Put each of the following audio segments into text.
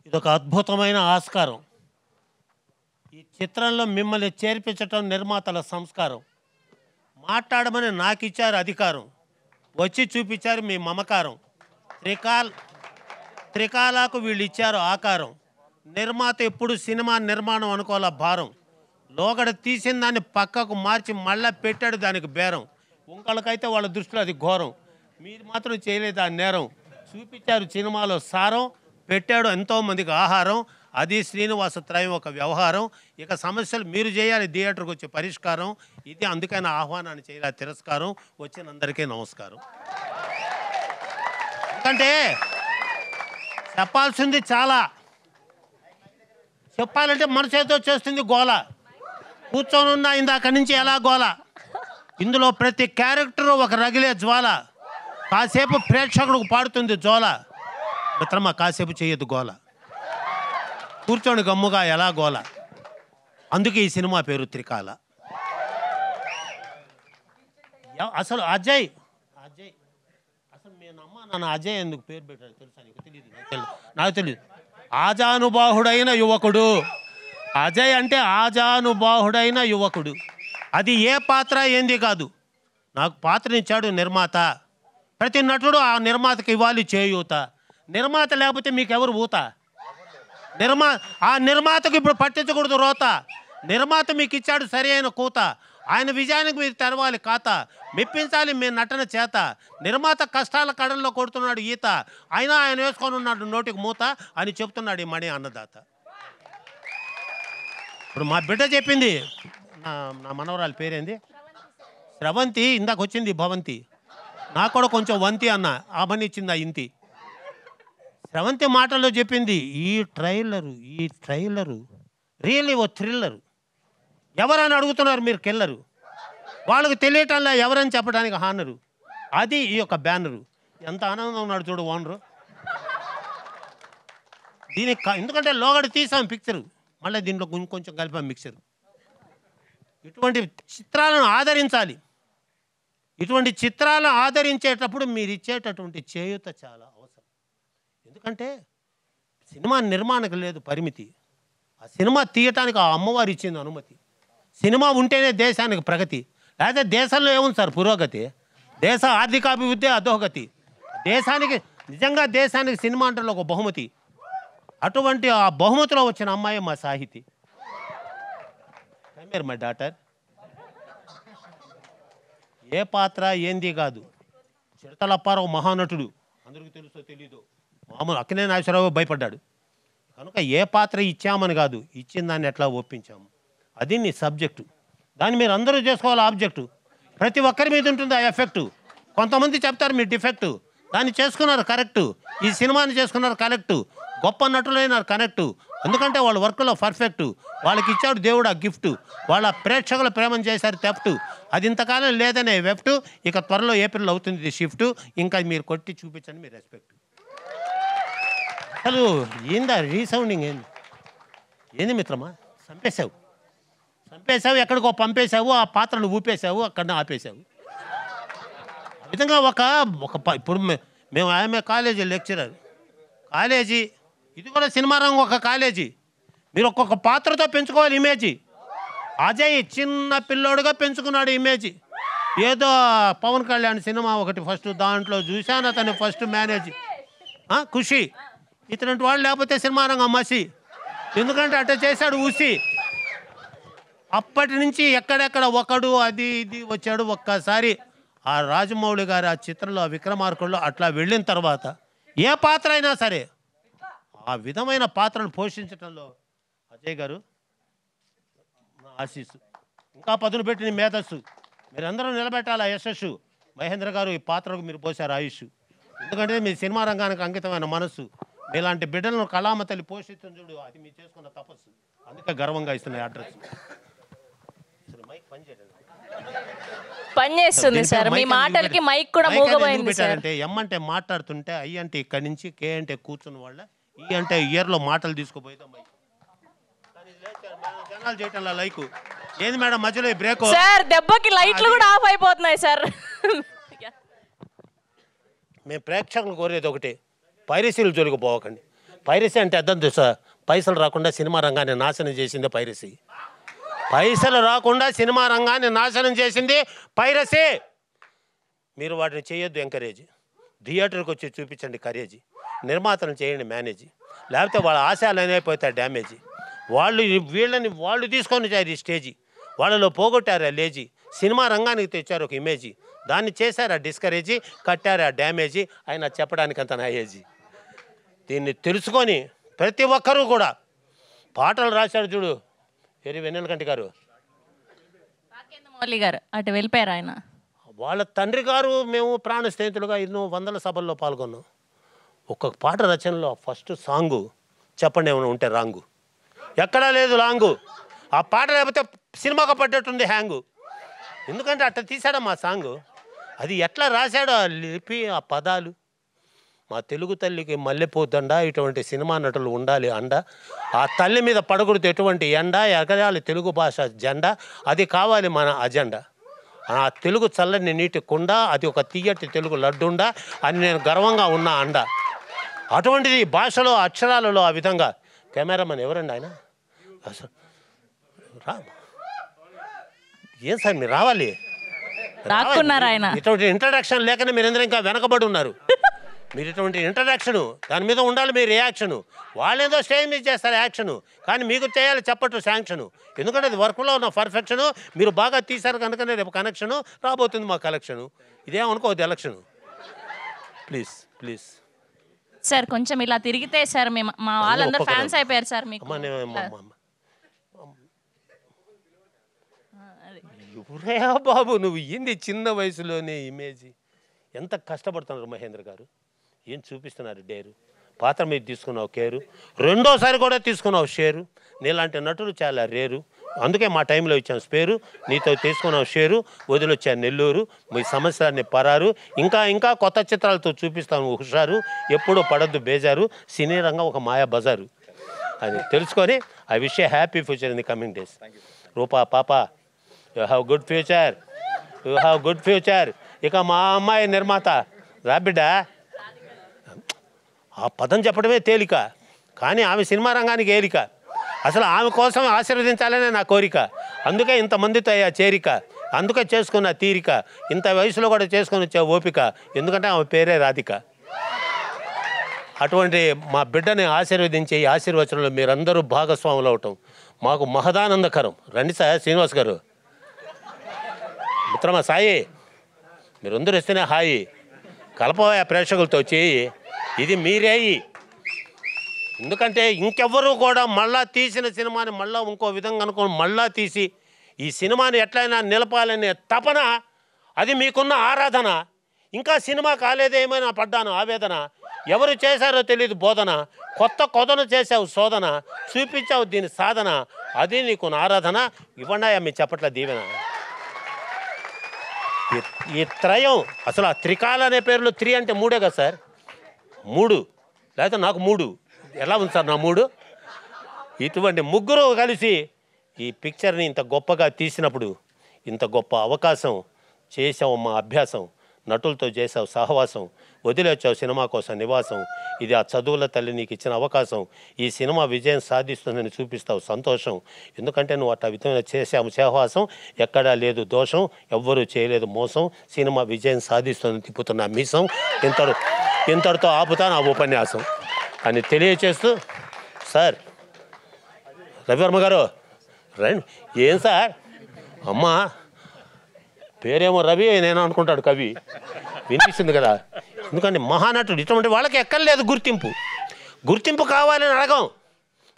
ఇదొక అద్భుతమైన ఆస్కారం. ఈ చిత్రంలో మిమ్మల్ని చేర్పించటం నిర్మాతల సంస్కారం. మాట్లాడమని నాకు ఇచ్చారు అధికారం, వచ్చి చూపించారు మీ మమకారం. త్రికాలకు వీళ్ళు ఇచ్చారు ఆకారం. నిర్మాత ఎప్పుడు సినిమా నిర్మాణం అనుకోవాల భారం. లోగడ తీసిన దాన్ని పక్కకు మార్చి మళ్ళా పెట్టాడు దానికి బేరం. ఇంకొకళ్ళకైతే వాళ్ళ దృష్టిలో అది ఘోరం, మీరు మాత్రం చేయలేదు ఆ నేరం. చూపించారు సినిమాలో సారం, పెట్టాడు ఎంతోమందికి ఆహారం. అది శ్రీనివాస త్రయం ఒక వ్యవహారం. ఇక సమస్యలు మీరు చేయాలి థియేటర్కి వచ్చే పరిష్కారం. ఇది అందుకని ఆహ్వానాన్ని చేయాలి తిరస్కారం. వచ్చినందరికీ నమస్కారం. ఎందుకంటే చెప్పాల్సింది చాలా, చెప్పాలంటే మన చేతితో చేస్తుంది గోల. కూర్చొని ఉన్న ఇందాక నుంచి ఎలా గోల. ఇందులో ప్రతి క్యారెక్టరు ఒక రగిలే జ్వాల. కాసేపు ప్రేక్షకుడికి పాడుతుంది జోల. మిత్రమా కాసేపు చేయొద్దు గోల, కూర్చొని గమ్ముగా ఎలా గోల. అందుకే ఈ సినిమా పేరు త్రికాల. అసలు అజయ్ అసలు మీ అమ్మ నాన్న అజయ్ ఎందుకు పేరు పెట్టారు తెలుసా? నీకు తెలియదు? నాకు తెలియదు. ఆజానుబాహుడైన యువకుడు. అజయ్ అంటే ఆజానుబాహుడైన యువకుడు. అది ఏ పాత్ర ఏంది కాదు, నాకు పాత్రనిచ్చాడు నిర్మాత. ప్రతి నటుడు ఆ నిర్మాతకి ఇవ్వాలి చేయూత. నిర్మాత లేకపోతే మీకెవరు ఊత? ఆ నిర్మాతకు ఇప్పుడు పట్టించకూడదు రోత. నిర్మాత మీకు ఇచ్చాడు సరి అయిన కూత. ఆయన విజయానికి మీరు తెరవాలి ఖాతా, మెప్పించాలి మీ నటన చేత. నిర్మాత కష్టాల కడల్లో కొడుతున్నాడు ఈత, అయినా ఆయన వేసుకొని ఉన్నాడు నోటికి మూత అని చెప్తున్నాడు ఈ మణి అన్నదాత. ఇప్పుడు మా బిడ్డ చెప్పింది, నా మనవరాలి పేరేంది? స్రవంతి. ఇందాక వచ్చింది భవంతి. నాకు కూడా కొంచెం వంతి అన్న, ఆ మని ఇచ్చింది ఆ ఇంతి. స్రవంతి మాటల్లో చెప్పింది ఈ ట్రైలరు రియల్లీ ఓ థ్రిల్లరు. ఎవరని అడుగుతున్నారు మీరు కిల్లరు. వాళ్ళకి తెలియటంలా ఎవరని చెప్పడానికి హానరు. అది ఈ యొక్క బ్యానరు. ఎంత ఆనందంగా ఉన్నాడు చూడు ఓనరు. దీనికి ఎందుకంటే లోగడ తీసాం పిక్చరు, మళ్ళీ దీంట్లో కొంచెం కలిపాం మిక్చరు. ఇటువంటి చిత్రాలను ఆదరించాలి. ఇటువంటి చిత్రాలను ఆదరించేటప్పుడు మీరు ఇచ్చేటటువంటి చేయూత చాలా అవసరం. ఎందుకంటే సినిమా నిర్మాణానికి లేదు పరిమితి, ఆ సినిమా తీయటానికి ఆ అమ్మవారు ఇచ్చింది అనుమతి. సినిమా ఉంటేనే దేశానికి ప్రగతి, లేకపోతే దేశంలో ఏముంది సార్ పురోగతి? దేశ ఆర్థికాభివృద్ధి అధోగతి. దేశానికి నిజంగా దేశానికి సినిమా అంటే ఒక బహుమతి. అటువంటి ఆ బహుమతిలో వచ్చిన అమ్మాయి మా సాహితి. Come here my daughter. ఏ పాత్ర ఏంది కాదు, చిడతలప్పారావు మహానటుడు, అందరికీ తెలుసో తెలీదు. మామూలు అక్కినే నాగేశ్వరరావు భయపడ్డాడు. కనుక ఏ పాత్ర ఇచ్చామని కాదు, ఇచ్చిన దాన్ని ఎట్లా ఒప్పించాము, అది నీ సబ్జెక్టు. దాన్ని మీరు అందరూ చేసుకోవాలి ఆబ్జెక్టు. ప్రతి ఒక్కరి మీద ఉంటుంది ఆ ఎఫెక్టు. కొంతమంది చెప్తారు మీరు డిఫెక్టు, దాన్ని చేసుకున్నారు కరెక్టు. ఈ సినిమాని చేసుకున్నారు కరెక్టు. గొప్ప నటులైనారు కనెక్టు. ఎందుకంటే వాళ్ళ వర్క్లో పర్ఫెక్టు. వాళ్ళకి ఇచ్చాడు దేవుడు ఆ గిఫ్ట్. వాళ్ళ ప్రేక్షకుల ప్రేమను చేశారు తెఫ్టు. అది ఇంతకాలం లేదనే వెఫ్టు. ఇక త్వరలో ఏప్రిల్ అవుతుంది ఇది షిఫ్ట్. ఇంకా మీరు కొట్టి చూపించండి మీ రెస్పెక్ట్. అసలు ఏందా రీసౌండింగ్ ఏంది మిత్రమా? చంపేశావు, ఎక్కడికో పంపేశావు, ఆ పాత్రను ఊపేశావు, అక్కడనే ఆపేశావు. ఆ విధంగా ఇప్పుడు మేము ఆమె కాలేజీ లెక్చరర్, కాలేజీ ఇది కూడా సినిమా రంగం ఒక కాలేజీ. మీరు ఒక్కొక్క పాత్రతో పెంచుకోవాలి ఇమేజీ. అజయ్ చిన్న పిల్లోడుగా పెంచుకున్నాడు ఇమేజీ. ఏదో పవన్ కళ్యాణ్ సినిమా ఒకటి ఫస్ట్, దాంట్లో చూశాను అతను ఫస్ట్ మేనేజ్ ఖుషి. ఇతని వాళ్ళు లేకపోతే సినిమా రంగం మసి. ఎందుకంటే అట్లా చేశాడు ఊసి. అప్పటి నుంచి ఎక్కడెక్కడ ఒకడు అది ఇది వచ్చాడు. ఒక్కసారి ఆ రాజమౌళి గారు ఆ చిత్రంలో విక్రమార్కుల్లో అట్లా వెళ్ళిన తర్వాత ఏ పాత్ర అయినా సరే ఆ విధమైన పాత్రను పోషించడంలో అజయ్ గారు నా ఆశీస్సు. ఇంకా పదును పెట్టిన మేధస్సు మీరందరూ నిలబెట్టాలి. యశస్సు మహేంద్ర గారు ఈ పాత్రకు మీరు పోసారు ఆయుష్. ఎందుకంటే మీ సినిమా రంగానికి అంకితమైన మనస్సు. మీలాంటి బిడ్డలను కళామ తల్లి పోషిస్తుంది చూడు, అది మీరు చేసుకున్న తపస్సు. అందుకే గర్వంగా ఇస్తున్నాయి అడ్రస్. పని చేస్తుంది సార్, మీ మాటలకి మైక్ కూడా మూగబోయింది సార్. అంటే ఎం అంటే మాట్లాడుతుంటే, ఐ అంటే ఇక్కడి నుంచి, కే అంటే కూర్చున్న వాళ్ళ, ఈ అంటే ఇయర్లో మాటలు తీసుకుపోయితే మైక్. జనాలు చేయటంలో లైక్ ఏంది మేడం మధ్యలో బ్రేక్ సార్? దెబ్బకి లైట్లు కూడా ఆఫ్ అయిపోతున్నాయి సార్. మేము ప్రేక్షకులు కోరేది ఒకటే, పైరసీలు జోలికి పోవకండి. పైరసీ అంటే అర్థం తెలుసా? పైసలు రాకుండా సినిమా రంగాన్ని నాశనం చేసిందే పైరసీ. పైసలు రాకుండా సినిమా రంగాన్ని నాశనం చేసింది పైరసీ. మీరు వాటిని చేయొద్దు ఎంకరేజ్. థియేటర్కి వచ్చి చూపించండి కరేజ్. నిర్మాతలను చేయండి మేనేజ్. లేకపోతే వాళ్ళ ఆశయాలు అయిపోతాయి డ్యామేజ్. వీళ్ళని తీసుకొని వచ్చారు ఈ స్టేజీ. వాళ్ళలో పోగొట్టారు ఆ లేజీ. సినిమా రంగానికి తెచ్చారు ఒక ఇమేజీ. దాన్ని చేశారు ఆ డిస్కరేజీ, కట్టారు ఆ డ్యామేజీ. ఆయన చెప్పడానికి అంత నా ఏజీ. దీన్ని తెలుసుకొని ప్రతి ఒక్కరూ కూడా పాటలు రాశాడు చూడు వెన్నెలకంటి గారు, మౌలి గారు అటు వెళ్ళిపోయారు. ఆయన వాళ్ళ తండ్రి గారు మేము ప్రాణ స్నేహితులుగా ఎన్నో వందల సభల్లో పాల్గొన్నాం. ఒక్కొక్క పాట రచనలో ఫస్ట్ సాంగు చెప్పండి ఏమైనా ఉంటే రాంగు, ఎక్కడా లేదు లాంగు. ఆ పాట లేకపోతే సినిమాకు పడ్డట్టుంది హ్యాంగు. ఎందుకంటే అట్లా తీసాడా మా సాంగు. అది ఎట్లా రాశాడో ఆ లిపి, ఆ పదాలు. మా తెలుగు తల్లికి మల్లెపోతండ ఇటువంటి సినిమా నటులు ఉండాలి అండ. ఆ తల్లి మీద పడకూడదు ఎటువంటి ఎండ, ఎగరాలి తెలుగు భాష జెండా. అది కావాలి మన అజెండా. ఆ తెలుగు చల్లని నీటి కుండ, అది ఒక తీయటి తెలుగు లడ్డుండ అని నేను గర్వంగా ఉన్నా అండ. అటువంటిది భాషలో అక్షరాలలో ఆ విధంగా. కెమెరామెన్ ఎవరండి ఆయన? అసలు ఏం సార్ మీరు రావాలి. ఇటువంటి ఇంట్రడక్షన్ లేకనే మీరందరూ ఇంకా వెనకబడి ఉన్నారు. మీరు ఇటువంటి ఇంట్రడక్షను దాని మీద ఉండాలి మీ రియాక్షను. వాళ్ళేదో స్టేజ్ మీద చేస్తారు యాక్షను, కానీ మీకు చేయాలి చెప్పట్టు శాంక్షను. ఎందుకంటే అది వర్క్లో ఉన్న పర్ఫెక్షను. మీరు బాగా తీశారు కనుకనే రేపు కనెక్షను రాబోతుంది మా కలెక్షను. ఇదేమనుకోవద్దు ఎలక్షను. ప్లీజ్ ప్లీజ్ సార్ కొంచెం ఇలా తిరిగితే సార్ మేము మా వాళ్ళందరూ ఫ్యాన్స్ అయిపోయారు సార్ మీకు. ఎవరయ్యా బాబు నువ్వు ఏంది చిన్న వయసులోనే ఇమేజ్. ఎంత కష్టపడుతున్నారు మహేంద్ర గారు, ఏం చూపిస్తున్నారు డేరు. పాత్ర మీద తీసుకున్నావు కేరు, రెండోసారి కూడా తీసుకున్నావు షేరు. నీలాంటి నటులు చాలా రేరు, అందుకే మా టైంలో ఇచ్చాను స్పేరు. నీతో తీసుకున్నావు షేరు, వదిలొచ్చాను నెల్లూరు. మీ సమస్యలన్నీ పరారు. ఇంకా ఇంకా కొత్త చిత్రాలతో చూపిస్తాను హుషారు. ఎప్పుడూ పడద్దు బేజారు, సినీ రంగం ఒక మాయా బజారు అని తెలుసుకొని I wish a happy future in the coming days. Roopa పాప you have good future, you have good future. ఇక మా అమ్మాయి నిర్మాత రాబిడ్డ. ఆ పదం చెప్పడమే తేలిక, కానీ ఆమె సినిమా రంగానికి ఏలిక. అసలు ఆమె కోసం ఆశీర్వదించాలనే నా కోరిక. అందుకే ఇంతమందితో అయ్యా చేరిక, అందుకే చేసుకున్న తీరిక. ఇంత వయసులో కూడా చేసుకొని వచ్చే ఓపిక, ఎందుకంటే ఆమె పేరే రాధిక. అటువంటి మా బిడ్డని ఆశీర్వదించే ఈ ఆశీర్వచనంలో మీరందరూ భాగస్వాములు అవటం మాకు మహదానందకరం. రండి సార్ శ్రీనివాస్ గారు, మిత్రమా సాయి, మీరందరూ ఇస్తేనే హాయి. కలపవా ప్రేక్షకులతో చేయి, ఇది మీరేయి. ఎందుకంటే ఇంకెవ్వరూ కూడా మళ్ళా తీసిన సినిమాని మళ్ళీ ఇంకో విధంగా అనుకోని మళ్ళా తీసి ఈ సినిమాని ఎట్లయినా నిలపాలనే తపన, అది మీకున్న ఆరాధన. ఇంకా సినిమా కాలేదేమైనా పడ్డాను ఆవేదన. ఎవరు చేశారో తెలియదు బోధన, కొత్త కొదను చేసావు శోధన, చూపించావు దీని సాధన, అది నీకు ఆరాధన. ఇవ్వండి మీ చెప్పట్ల దీవెన. ఈ త్రయం అసలు ఆ త్రికాల అనే పేరులో 3 అంటే 3 కదా సార్. 3 లేకపోతే నాకు 3 ఎలా ఉంది సార్ నా 3? ఇటువంటి ముగ్గురు కలిసి ఈ పిక్చర్ని ఇంత గొప్పగా తీసినప్పుడు, ఇంత గొప్ప అవకాశం చేసావు. మా అభ్యాసం నటులతో చేసావు సహవాసం, వదిలేచ్చావు సినిమా కోసం నివాసం. ఇది ఆ చదువుల తల్లి నీకు ఇచ్చిన అవకాశం. ఈ సినిమా విజయం సాధిస్తుందని చూపిస్తావు సంతోషం. ఎందుకంటే నువ్వు అట్లా విధంగా చేసావు సహవాసం. ఎక్కడా లేదు దోషం, ఎవ్వరూ చేయలేదు మోసం. సినిమా విజయం సాధిస్తుందని తిప్పుతున్న మీసం. ఇంతటితో ఆపుతా నా ఉపన్యాసం అని తెలియచేస్తూ, సార్ రవివర్మ గారు రండి. ఏం సార్ అమ్మా పేరేమో రవి, నేను అనుకుంటాడు కవి, వినిపిస్తుంది కదా. ఎందుకంటే మహానటుడు ఇటువంటి వాళ్ళకి ఎక్కర్లేదు గుర్తింపు కావాలని అడగం.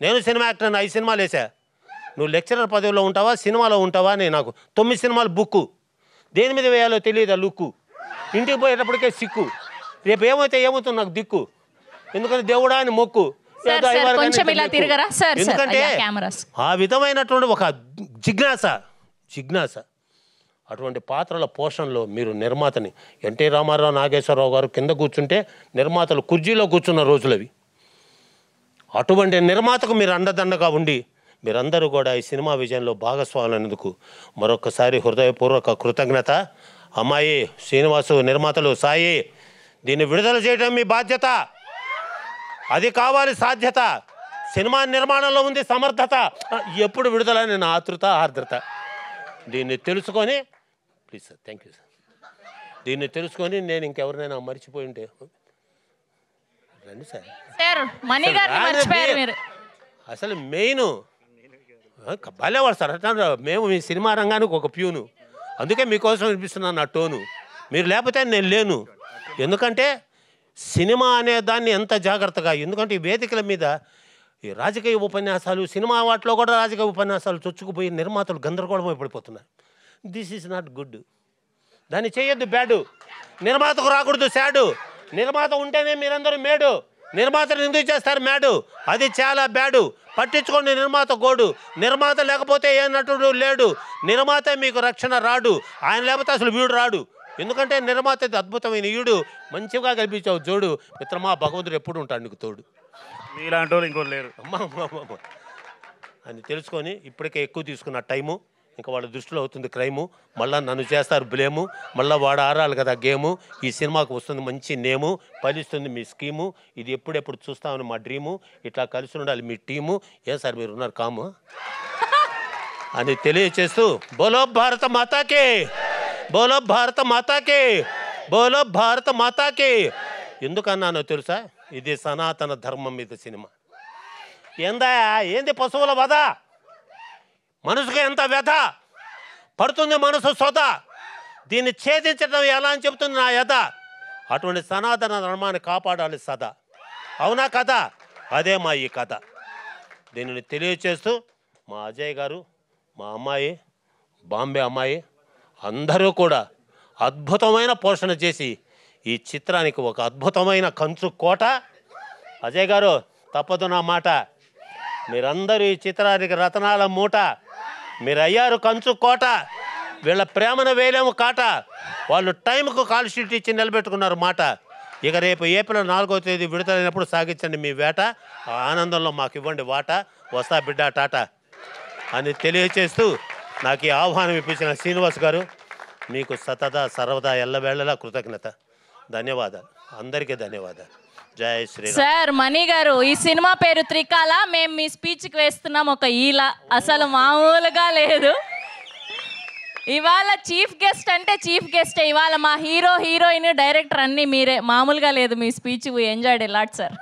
నేను సినిమా యాక్టర్, 5 సినిమాలు వేసా. నువ్వు లెక్చరర్ పదవిలో ఉంటావా సినిమాలో ఉంటావా అని నాకు 9 సినిమాలు బుక్కు. దేని మీద వేయాలో తెలియదు ఆ లుక్కు. ఇంటికి పోయేటప్పటికే సిక్కు, రేపు ఏమవుతుంది నాకు దిక్కు. ఎందుకంటే దేవుడా అని మొక్కు. ఎందుకంటే ఆ విధమైనటువంటి ఒక జిజ్ఞాస అటువంటి పాత్రల పోషణలో మీరు నిర్మాతని ఎన్టీ రామారావు, నాగేశ్వరరావు గారు కింద కూర్చుంటే నిర్మాతలు కుర్చీలో కూర్చున్న రోజులవి. అటువంటి నిర్మాతకు మీరు అండదండగా ఉండి మీరందరూ కూడా ఈ సినిమా విజయంలో భాగస్వాములైనందుకు మరొకసారి హృదయపూర్వక కృతజ్ఞత. అమ్మాయి శ్రీనివాసు, నిర్మాతలు సాయి, దీన్ని విడుదల చేయడం మీ బాధ్యత. అది కావాలి సాధ్యత. సినిమా నిర్మాణంలో ఉంది సమర్థత. ఎప్పుడు విడుదల నేను ఆతృత ఆర్ద్రత. దీన్ని తెలుసుకొని please sir, thank you sir. దీన్ని తెలుసుకొని నేను ఇంకెవరినైనా మర్చిపోయి ఉంటే రండి సార్. అసలు మెయిన్ బాలేవాడు సార్. అట్లా మేము మీ సినిమా రంగానికి ఒక ప్యూను, అందుకే మీకోసం వినిపిస్తున్నాను నా టోను. మీరు లేకపోతే నేను లేను. ఎందుకంటే సినిమా అనే దాన్ని ఎంత జాగ్రత్తగా, ఎందుకంటే ఈ వేదికల మీద ఈ రాజకీయ ఉపన్యాసాలు, సినిమా వాటిలో కూడా రాజకీయ ఉపన్యాసాలు చొచ్చుకుపోయి నిర్మాతలు గందరగోళమై పడిపోతున్నారు. This is not good. దాన్ని చేయొద్దు బ్యాడు. నిర్మాతకు రాకూడదు శాడు. నిర్మాత ఉంటేనే మీరందరూ మేడు. నిర్మాతను ఎందుకు చేస్తారు మేడు? అది చాలా బ్యాడు. పట్టించుకోండి నిర్మాత గోడు. నిర్మాత లేకపోతే ఏ నటుడు లేడు. నిర్మాత మీకు రక్షణ రాడు. ఆయన లేకపోతే అసలు వీడు రాడు. ఎందుకంటే నిర్మాత అద్భుతమైన ఈడు. మంచిగా కల్పించావు జోడు. మిత్రమా, భగవంతుడు ఎప్పుడు ఉంటాడు నీకు తోడు. మీలాంటి వాళ్ళు ఇంకోటి లేరు అని తెలుసుకొని ఇప్పటికే ఎక్కువ తీసుకున్న టైము, ఇంకా వాళ్ళ దృష్టిలో అవుతుంది క్రైము. మళ్ళీ నన్ను చేస్తారు బ్లేము. మళ్ళీ వాడు ఆరాలి కదా గేము. ఈ సినిమాకు వస్తుంది మంచి నేము, ఫలిస్తుంది మీ స్కీము. ఇది ఎప్పుడెప్పుడు చూస్తామని మా డ్రీము. ఇట్లా కలిసి ఉండాలి మీ టీము. ఏ సార్ మీరు ఉన్నారు కాము అని తెలియచేస్తూ బోలో భారత మాతాకే, బోలో భారత మాతాకే, బోలో భారత మాతాకే. ఎందుకన్నానో తెలుసా? ఇది సనాతన ధర్మం మీద సినిమా. ఏంది పశువుల వధ? మనసుకు ఎంత వ్యధ పడుతుంది మనసు సొద. దీన్ని ఛేదించడం ఎలా అని చెబుతుంది నా యథ. అటువంటి సనాతన ధర్మాన్ని కాపాడాలి సదా. అవునా కథ? అదే మా ఈ కథ. దీనిని తెలియచేస్తూ మా అజయ్ గారు, మా అమ్మాయి, బాంబే అమ్మాయి అందరూ కూడా అద్భుతమైన పోషణ చేసి ఈ చిత్రానికి ఒక అద్భుతమైన కంచు కోట. అజయ్ గారు తప్పదు నా మాట. మీరందరూ ఈ చిత్రానికి రతనాల మూట. మీరు అయ్యారు కంచు కోట. వీళ్ళ ప్రేమను వేయలేము కాట. వాళ్ళు టైంకు కాల్ షీట్ ఇచ్చి నిలబెట్టుకున్నారు మాట. ఇక రేపు ఏప్రిల్ 4వ తేదీ విడుదలైనప్పుడు సాగించండి మీ వేట. ఆ ఆనందంలో మాకు ఇవ్వండి వాట. వస్తా బిడ్డ టాటా అని తెలియచేస్తూ నాకు ఈ ఆహ్వానం ఇప్పించిన శ్రీనివాస్ గారు, మీకు సతదా సర్వదా ఎల్లవేళలా కృతజ్ఞత. ధన్యవాదాలు. అందరికీ ధన్యవాదాలు. జై శ్రీరామ్. సార్, మణి గారు, ఈ సినిమా పేరు త్రికాల. మేము మీ స్పీచ్కి వేస్తున్నాం ఒక ఈల. అసలు మామూలుగా లేదు. ఇవాళ చీఫ్ గెస్ట్ అంటే చీఫ్ గెస్టే. ఇవాళ మా హీరో, హీరోయిన్, డైరెక్టర్ అన్నీ మీరే. మామూలుగా లేదు మీ speech. Enjoyed a lot sir.